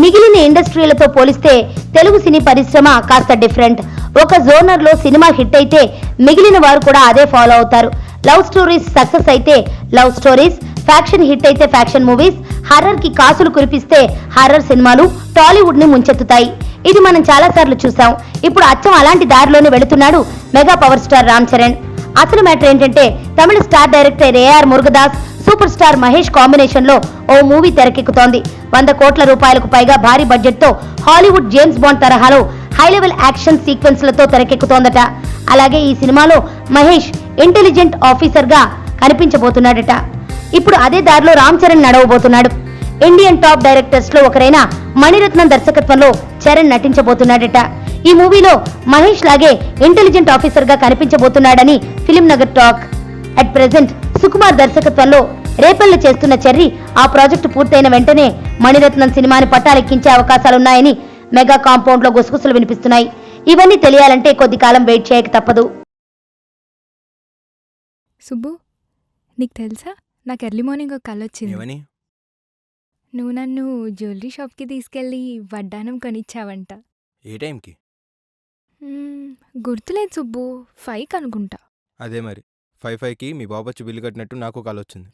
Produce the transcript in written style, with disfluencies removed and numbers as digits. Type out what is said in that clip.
మిగిలిన ఇండస్ట్రీలతో పోలిస్తే తెలుగు సినీ పరిశ్రమ కాస్త డిఫరెంట్. ఒక జోనర్ లో సినిమా హిట్ అయితే మిగిలిన వారు కూడా అదే ఫాలో అవుతారు. లవ్ స్టోరీస్ సక్సెస్ అయితే లవ్ స్టోరీస్, ఫ్యాక్షన్ హిట్ అయితే ఫ్యాక్షన్ మూవీస్, హర్రర్ కి కాసులు కురిపిస్తే హర్రర్ సినిమాలు టాలీవుడ్ ని ముంచెత్తుతాయి. ఇది మనం చాలా సార్లు చూసాం. ఇప్పుడు అచ్చం అలాంటి దారిలోనే వెళుతున్నాడు mega power star Ram Charan. అసలు మ్యాటర్ ఏంటంటే తమిళ star director A R Murugadoss, super star Mahesh combination లో ఓ మూవీ తెరకెక్కుతోంది. 100 కోట్ల రూపాయలకు పైగా భారీ బడ్జెట్ తో హాలీవుడ్ జేమ్స్ బాండ్ తరహాలో హై లెవెల్ యాక్షన్ సీక్వెన్స్లతో తెరకెక్కుతోందట. అలాగే ఈ సినిమాలో మహేష్ ఇంటెలిజెంట్ ఆఫీసర్ గా కనిపించబోతున్నాడట. ఇప్పుడు అదే దారిలో రామ్ చరణ్ నడవబోతున్నాడు. ఇండియన్ టాప్ డైరెక్టర్స్ లో ఒకరైన మణిరత్నం దర్శకత్వంలో చరణ్ నటించబోతున్నాడట. ఈ మూవీలో మహేష్ లాగే ఇంటెలిజెంట్ ఆఫీసర్ గా కనిపించబోతున్నాడని film Nagar talk. At present Sukumar దర్శకత్వంలో రేపల్లి చేస్తున్న చెర్రీ ఆ ప్రాజెక్టు పూర్తయిన వెంటనే మణిరత్నం సినిమాని పట్టాలెక్కించే అవకాశాలున్నాయని మెగా కాంపౌండ్ లో గుసగుసలు వినిపిస్తున్నాయి. ఇవన్నీ తెలియాలంటే కొద్ది కాలం వెయిట్ చేయక తప్పదు. సుబ్బు, నీకు తెలుసా, నాకు ఎర్లీ మార్నింగ్ ఒక కల వచ్చింది. నువ్వు నన్ను జ్యువెలరీ షాప్కి తీసుకెళ్ళి వడ్డానం కొనిచ్చావంట. ఏ టైంకి? గుర్తులేదు సుబ్బు, 5 అనుకుంటా. అదే మరి 5కి మీ బాబు వచ్చి బిల్లు కట్టినట్టు నాకు కాల్ వచ్చింది.